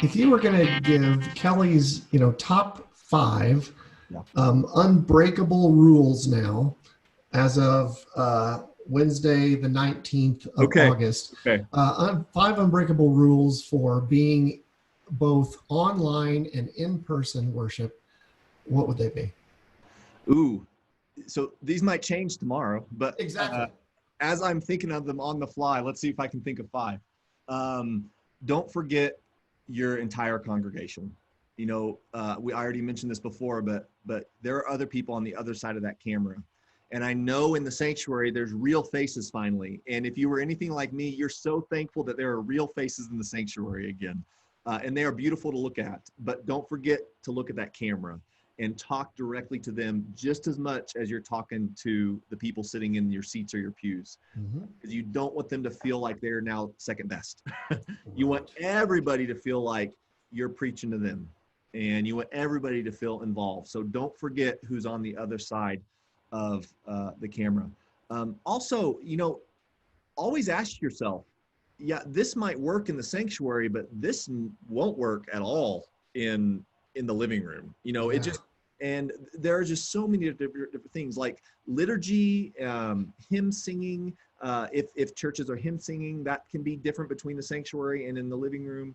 if you were going to give Kelly's, top five Yeah. unbreakable rules now, as of Wednesday, the 19th of Okay. August, Okay. five unbreakable rules for being both online and in-person worship, what would they be? Ooh. So these might change tomorrow, but Exactly. as I'm thinking of them on the fly, let's see if I can think of five. Um, don't forget your entire congregation. I already mentioned this before, but there are other people on the other side of that camera. And I know in the sanctuary, there's real faces finally. And if you were anything like me, you're so thankful that there are real faces in the sanctuary again. And they are beautiful to look at. But don't forget to look at that camera and talk directly to them just as much as you're talking to the people sitting in your seats or your pews. Mm-hmm. Because you don't want them to feel like they're now second best. You want Right. everybody to feel like you're preaching to them, and you want everybody to feel involved. So don't forget who's on the other side of the camera. Also, always ask yourself, yeah, this might work in the sanctuary, but this won't work at all in the living room. It Yeah. just, and there are just so many different things like liturgy, hymn singing. If churches are hymn singing, that can be different between the sanctuary and in the living room.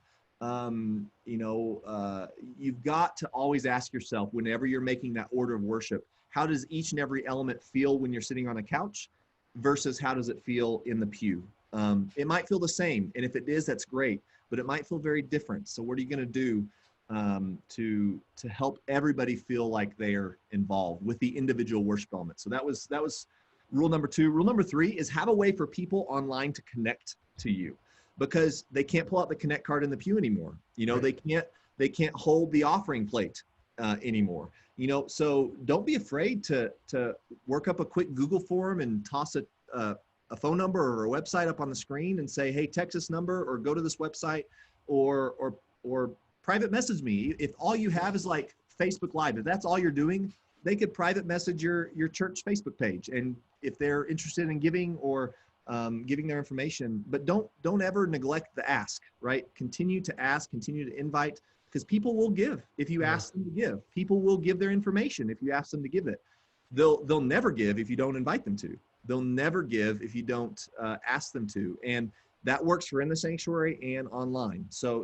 You've got to always ask yourself whenever you're making that order of worship, how does each and every element feel when you're sitting on a couch versus how does it feel in the pew? It might feel the same, and if it is, that's great, but it might feel very different. So what are you going to do to help everybody feel like they are involved with the individual worship element? So that was rule number two. Rule number three is have a way for people online to connect to you, because they can't pull out the connect card in the pew anymore. Right. They can't hold the offering plate anymore. So don't be afraid to work up a quick Google form and toss a phone number or a website up on the screen and say, hey, text this number or go to this website, or private message me. If all you have is like Facebook Live, if that's all you're doing, they could private message your church Facebook page. And if they're interested in giving or giving their information, but don't ever neglect the ask, right? Continue to ask, continue to invite, because people will give if you Yeah. ask them to give. People will give their information if you ask them to give it. They'll never give if you don't invite them to. They'll never give if you don't ask them to. And that works for in the sanctuary and online. So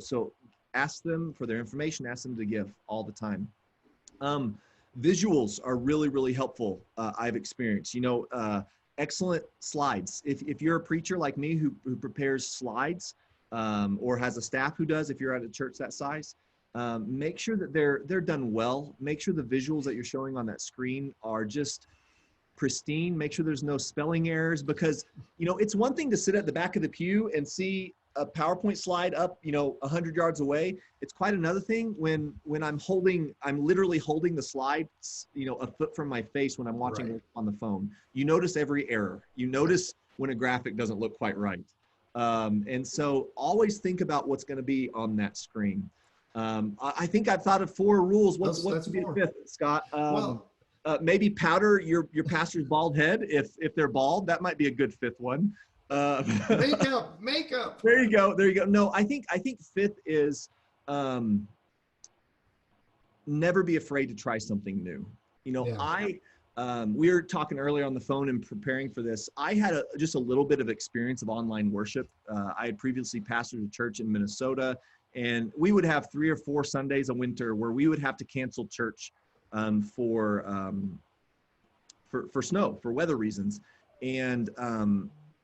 ask them for their information, ask them to give all the time. Visuals are really, really helpful. I've experienced, excellent slides. If you're a preacher like me who prepares slides, or has a staff who does, if you're at a church that size, make sure that they're done well. Make sure the visuals that you're showing on that screen are just pristine. Make sure there's no spelling errors, because it's one thing to sit at the back of the pew and see a PowerPoint slide up 100 yards away. It's quite another thing when I'm literally holding the slide a foot from my face when I'm watching Right. it on the phone. You notice every error. You notice when a graphic doesn't look quite right. And so always think about what's going to be on that screen. I think I've thought of four rules. What's That's to be the four. fifth, Scott? Well, Maybe powder your pastor's bald head if they're bald. That might be a good fifth one. Uh, makeup. there you go. There you go. No, I think fifth is never be afraid to try something new. Yeah. We were talking earlier on the phone and preparing for this. I had just a little bit of experience of online worship. I had previously pastored a church in Minnesota, and we would have 3 or 4 Sundays a winter where we would have to cancel church for snow, for weather reasons. And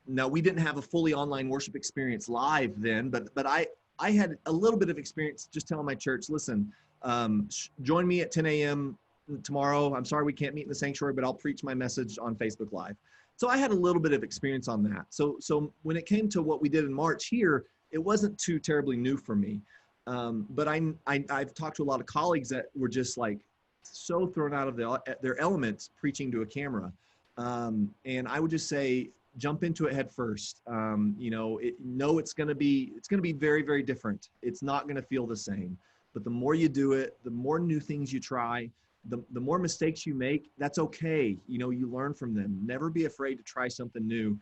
now we didn't have a fully online worship experience live then, but I had a little bit of experience just telling my church, listen, join me at 10 a.m. tomorrow. I'm sorry we can't meet in the sanctuary, but I'll preach my message on Facebook Live. So I had a little bit of experience on that. So when it came to what we did in March here, it wasn't too terribly new for me. But I've talked to a lot of colleagues that were just like so thrown out of their element preaching to a camera. And I would just say, jump into it head first. It's going to be very, very different. It's not going to feel the same, but the more you do it, the more new things you try, the more mistakes you make, that's okay. You learn from them. Never be afraid to try something new,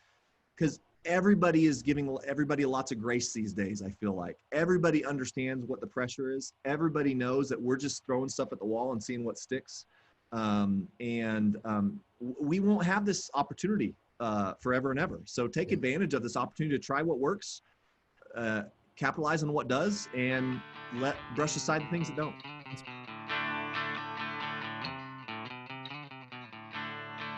because everybody is giving everybody lots of grace these days. I feel like everybody understands what the pressure is. Everybody knows that we're just throwing stuff at the wall and seeing what sticks. We won't have this opportunity forever and ever. So take advantage of this opportunity to try what works, capitalize on what does, and brush aside the things that don't.